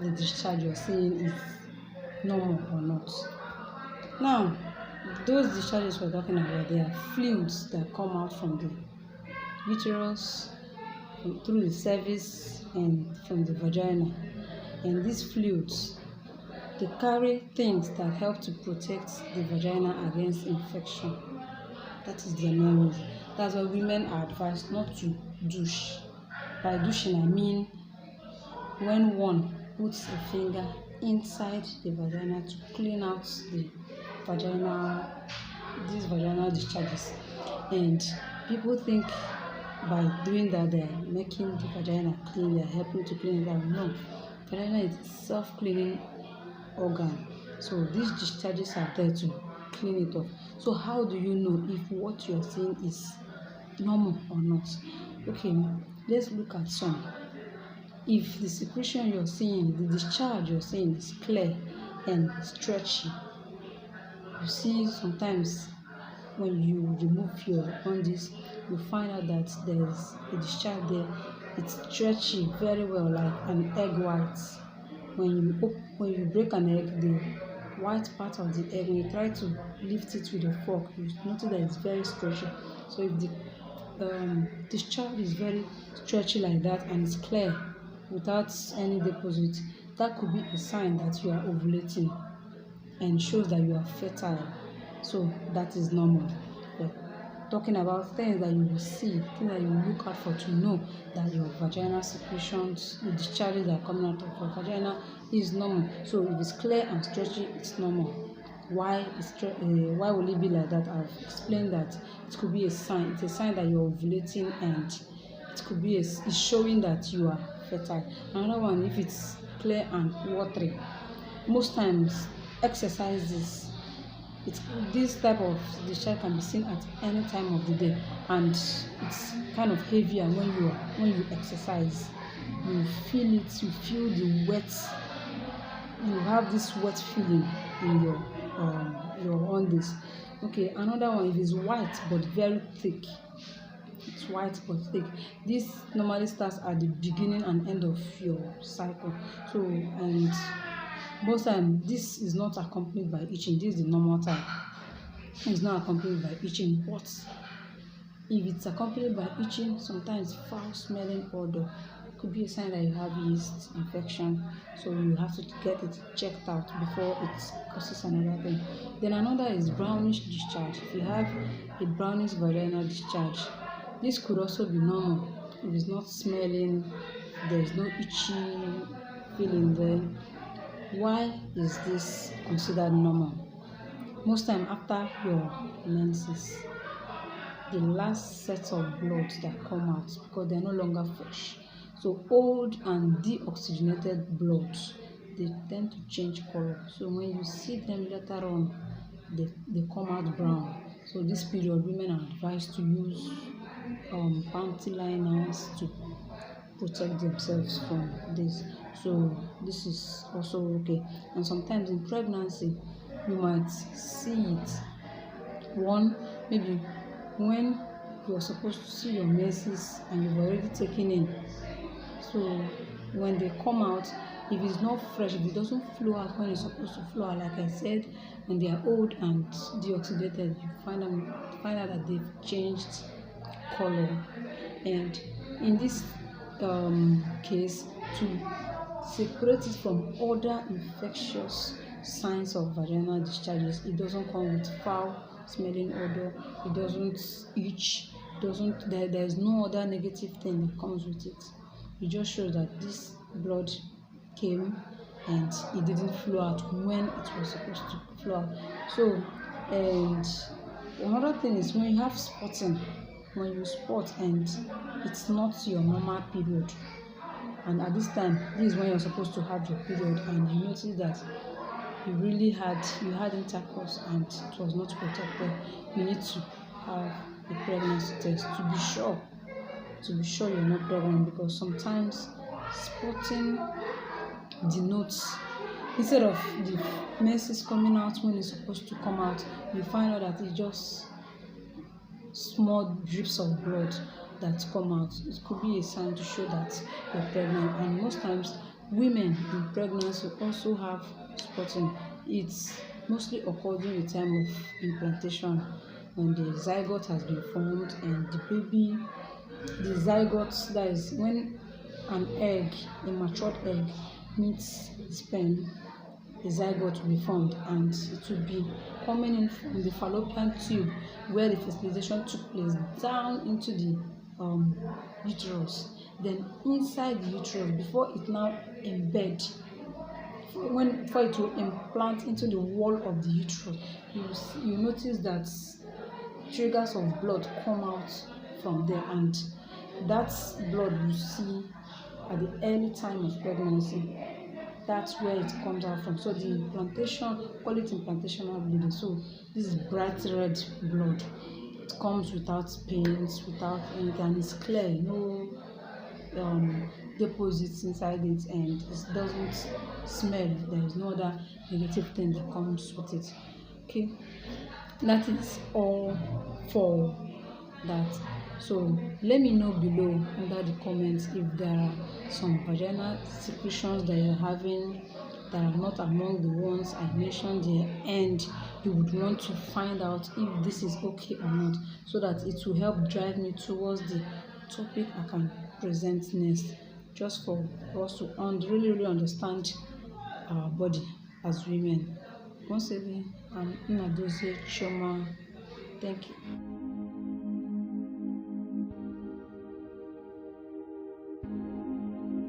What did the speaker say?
the discharge you're seeing is normal or not. Now, those discharges we're talking about, they are fluids that come out from the uterus, through the cervix, and from the vagina. And these fluids, they carry things that help to protect the vagina against infection. That is their main reason. That's why women are advised not to douche. By douching, I mean when one puts a finger inside the vagina to clean out these vaginal discharges. And people think by doing that they are making the vagina clean, they are helping to clean it out. No, vagina is a self-cleaning organ. So these discharges are there to clean it off. So how do you know if what you're seeing is normal or not? Okay, let's look at some. If the secretion you're seeing, the discharge you're seeing is clear and stretchy, you see sometimes when you remove your undies, you find out that there's a discharge there. It's stretchy very well, like an egg white. When you break an egg, the white part of the egg, when you try to lift it with a fork, you notice that it's very stretchy. So if the discharge is very stretchy like that and it's clear without any deposit, that could be a sign that you are ovulating and shows that you are fertile. So that is normal. But talking about things that you will see, things that you will look out for to know that your vaginal secretions, the discharges that are coming out of your vagina is normal. So if it's clear and stretchy, it's normal. Why will it be like that? I've explained that it could be a sign. It's a sign that you're ovulating, and it could be it's showing that you are fertile. Another one, if it's clear and watery, most times exercises, this type of discharge can be seen at any time of the day, and it's kind of heavier when you exercise. You feel it, you feel the wet, you have this wet feeling in your undies. Okay, another one, if it's white but very thick, it's white but thick. This normally starts at the beginning and end of your cycle. So, and most times this is not accompanied by itching. This is the normal type. It's not accompanied by itching, but if it's accompanied by itching, sometimes foul smelling odor, could be a sign that you have yeast infection. So you have to get it checked out before it causes another thing. Then another is brownish discharge. If you have a brownish vaginal discharge, this could also be normal. If it's not smelling, there is no itchy feeling there. Why is this considered normal? Most time after your menses, the last set of blood that come out, because they're no longer fresh. So old and deoxygenated blood, they tend to change color. So when you see them later on, they come out brown. So this period, women are advised to use panty liners to protect themselves from this. So this is also okay. And sometimes in pregnancy, you might see it. One, maybe when you're supposed to see your menses and you've already taken in. So when they come out, if it's not fresh, if it doesn't flow out when it's supposed to flow out, like I said, when they are old and deoxygenated, you find out that they've changed color. And in this case, to separate it from other infectious signs of vaginal discharges, it doesn't come with foul smelling odor, it doesn't itch, there's no other negative thing that comes with it. It just shows that this blood came and it didn't flow out when it was supposed to flow out. So, and another thing is when you have spotting, when you spot and it's not your normal period, and at this time, this is when you're supposed to have your period, and you notice that you had intercourse and it was not protected, you need to have a pregnancy test to be sure you're not pregnant, because sometimes spotting denotes, instead of the menses coming out when it's supposed to come out, you find out that it's just small drips of blood that come out. It could be a sign to show that you're pregnant, and most times Women in pregnancy also have spotting. It's mostly occurs during the time of implantation when the zygote has been formed and the zygote, that is when an egg, a matured egg, meets the sperm, the zygote will be formed and it will be coming in from the fallopian tube where the fertilization took place down into the uterus. Then inside the uterus, before it now embed, before it will implant into the wall of the uterus, you notice that triggers of blood come out from there, and that blood you see at the early time of pregnancy, that's where it comes out from. So the implantation, call it implantational bleeding. So this is bright red blood. It comes without pains, without anything, and it's clear, no deposits inside it, and it doesn't smell. There is no other negative thing that comes with it. Okay, that is all for that. So let me know below under the comments if there are some vaginal secretions that you're having that are not among the ones I mentioned here, and you would want to find out if this is okay or not, so that it will help drive me towards the topic I can present next, just for us to really understand our body as women. Once again, I'm Inadozie Chioma. Thank you.